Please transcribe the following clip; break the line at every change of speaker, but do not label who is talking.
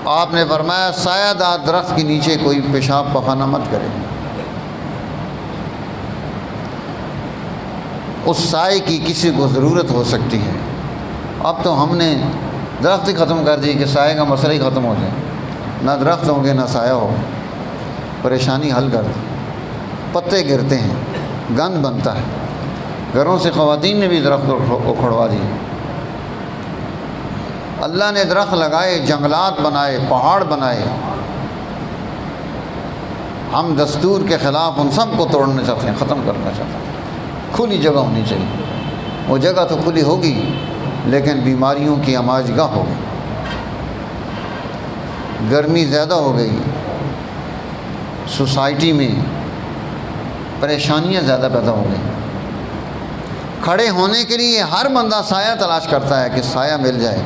آپ نے فرمایا سایہ دار درخت کے نیچے کوئی پیشاب پخانہ مت کرے، اس سائے کی کسی کو ضرورت ہو سکتی ہے۔ اب تو ہم نے درخت ہی ختم کر دی کہ سائے کا مسئلہ ہی ختم ہو جائے، نہ درخت ہوں گے نہ سایہ ہو، پریشانی حل کر دی۔ پتے گرتے ہیں، گند بنتا ہے، گھروں سے خواتین نے بھی درخت اکھڑوا دیے۔ اللہ نے درخت لگائے، جنگلات بنائے، پہاڑ بنائے، ہم دستور کے خلاف ان سب کو توڑنا چاہتے ہیں، ختم کرنا چاہتے ہیں۔ کھلی جگہ ہونی چاہیے، وہ جگہ تو کھلی ہوگی لیکن بیماریوں کی آماج گاہ ہوگی، گرمی زیادہ ہو گئی، سوسائٹی میں پریشانیاں زیادہ پیدا ہو گئی۔ کھڑے ہونے کے لیے ہر بندہ سایہ تلاش کرتا ہے کہ سایہ مل جائے،